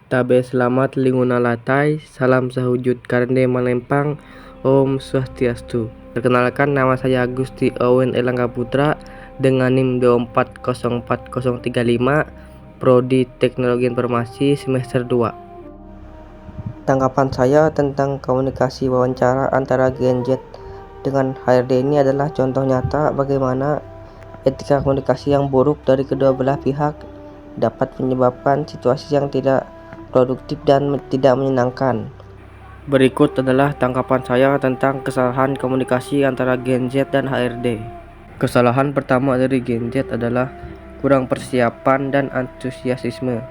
Tabe selamat linguna latai, salam sahujud karende malempang, Om Swastiastu. Perkenalkan, nama saya Agusti Owen Elangga Putra dengan NIM 2404035, Prodi Teknologi Informasi semester 2. Tanggapan saya tentang komunikasi wawancara antara Gen Z dengan HRD ini adalah contoh nyata bagaimana etika komunikasi yang buruk dari kedua belah pihak dapat menyebabkan situasi yang tidak produktif dan tidak menyenangkan. Berikut adalah tanggapan saya tentang kesalahan komunikasi antara Gen Z dan HRD. Kesalahan pertama dari Gen Z adalah kurang persiapan dan antusiasme.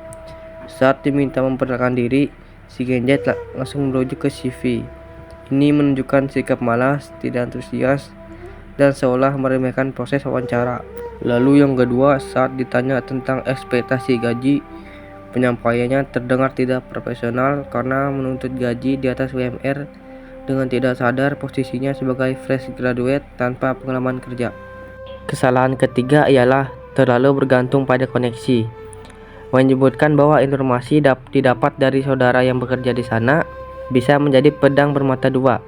Saat diminta memperkenalkan diri, si Gen Z langsung merujuk ke CV. Ini menunjukkan sikap malas, tidak antusias, dan seolah meremehkan proses wawancara. Lalu yang kedua, saat ditanya tentang ekspektasi gaji, penyampaiannya terdengar tidak profesional karena menuntut gaji di atas UMR dengan tidak sadar posisinya sebagai fresh graduate tanpa pengalaman kerja. Kesalahan ketiga ialah terlalu bergantung pada koneksi. Menyebutkan bahwa informasi didapat dari saudara yang bekerja di sana bisa menjadi pedang bermata dua.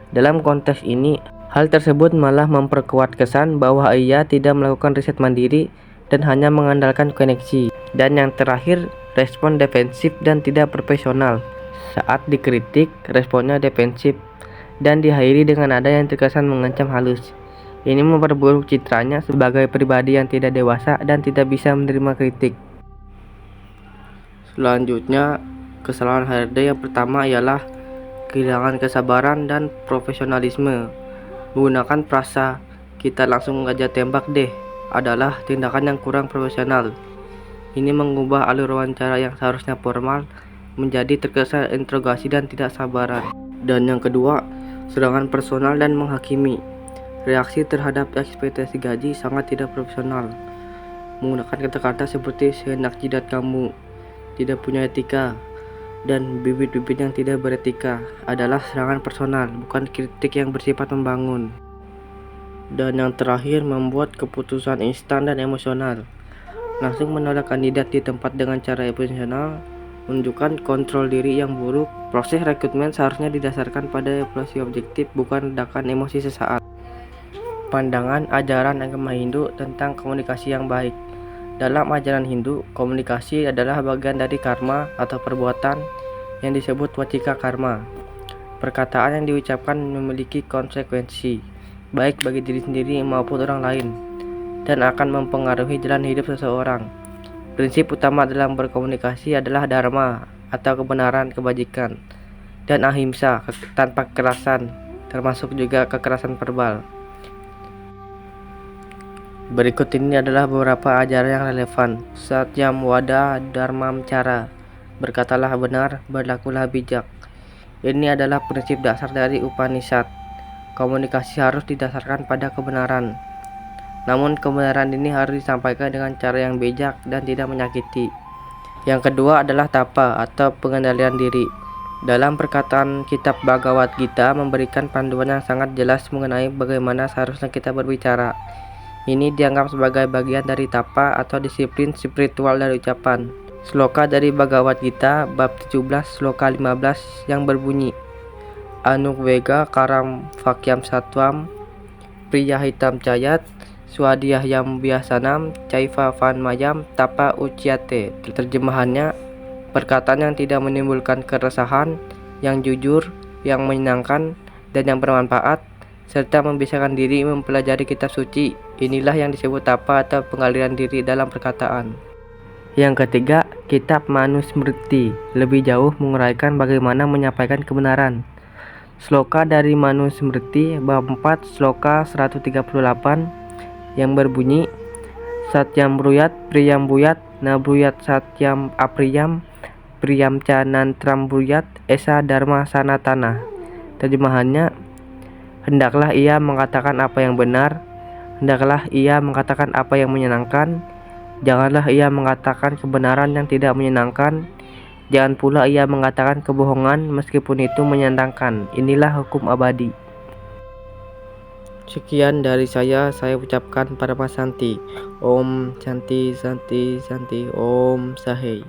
Dalam konteks ini, hal tersebut malah memperkuat kesan bahwa ia tidak melakukan riset mandiri dan hanya mengandalkan koneksi. Dan yang terakhir, respon defensif dan tidak profesional. Saat dikritik, responnya defensif dan diakhiri dengan nada yang terkesan mengancam halus. Ini memperburuk citranya sebagai pribadi yang tidak dewasa dan tidak bisa menerima kritik. Selanjutnya, kesalahan HRD yang pertama ialah kehilangan kesabaran dan profesionalisme. Menggunakan frasa "kita langsung aja tembak deh" adalah tindakan yang kurang profesional. Ini mengubah alur wawancara yang seharusnya formal menjadi terkesan interogasi dan tidak sabaran. Dan yang kedua, serangan personal dan menghakimi. Reaksi terhadap ekspektasi gaji sangat tidak profesional. Menggunakan kata-kata seperti "seenak jidat kamu", "tidak punya etika", dan bibit-bibit yang tidak beretika adalah serangan personal, bukan kritik yang bersifat membangun. Dan yang terakhir, membuat keputusan instan dan emosional. Langsung menolak kandidat di tempat dengan cara emosional menunjukkan kontrol diri yang buruk. Proses rekrutmen seharusnya didasarkan pada evaluasi objektif, bukan ledakan emosi sesaat. Pandangan ajaran agama Hindu tentang komunikasi yang baik. Dalam ajaran Hindu, komunikasi adalah bagian dari karma atau perbuatan yang disebut wacika karma. Perkataan yang diucapkan memiliki konsekuensi, baik bagi diri sendiri maupun orang lain, dan akan mempengaruhi jalan hidup seseorang. Prinsip utama dalam berkomunikasi adalah dharma atau kebenaran, kebajikan, dan ahimsa tanpa kekerasan, termasuk juga kekerasan verbal. Berikut ini adalah beberapa ajaran yang relevan. Satyam wada dharmam cara. Berkatalah benar, berlakulah bijak. Ini adalah prinsip dasar dari Upanishad. Komunikasi harus didasarkan pada kebenaran. Namun kebenaran ini harus disampaikan dengan cara yang bijak dan tidak menyakiti. Yang kedua adalah tapa atau pengendalian diri. Dalam perkataan kitab Bhagavad Gita memberikan panduan yang sangat jelas mengenai bagaimana seharusnya kita berbicara. Ini dianggap sebagai bagian dari tapa atau disiplin spiritual dari ucapan. Sloka dari Bhagavad Gita bab 17 sloka 15 yang berbunyi, Anugvega karam vakyam satwam priya hitam cayat swadhyayam biasanam caiva van mayam tapa uciate. Terjemahannya, perkataan yang tidak menimbulkan keresahan, yang jujur, yang menyenangkan, dan yang bermanfaat, serta membiasakan diri mempelajari kitab suci. Inilah yang disebut tapa atau pengaliran diri dalam perkataan. Yang ketiga, kitab Manusmriti lebih jauh menguraikan bagaimana menyampaikan kebenaran. Sloka dari Manusmriti bab 4 sloka 138 yang berbunyi, Satyam bruyat priyam buyat na bruyat satyam apriyam priyam ca nantram bruyat esa dharma sanatana. Terjemahannya, hendaklah ia mengatakan apa yang benar, hendaklah ia mengatakan apa yang menyenangkan, janganlah ia mengatakan kebenaran yang tidak menyenangkan, jangan pula ia mengatakan kebohongan meskipun itu menyenangkan. Inilah hukum abadi. Sekian dari saya ucapkan pada Mas Santi. Om Santi Santi Santi Om Sahai.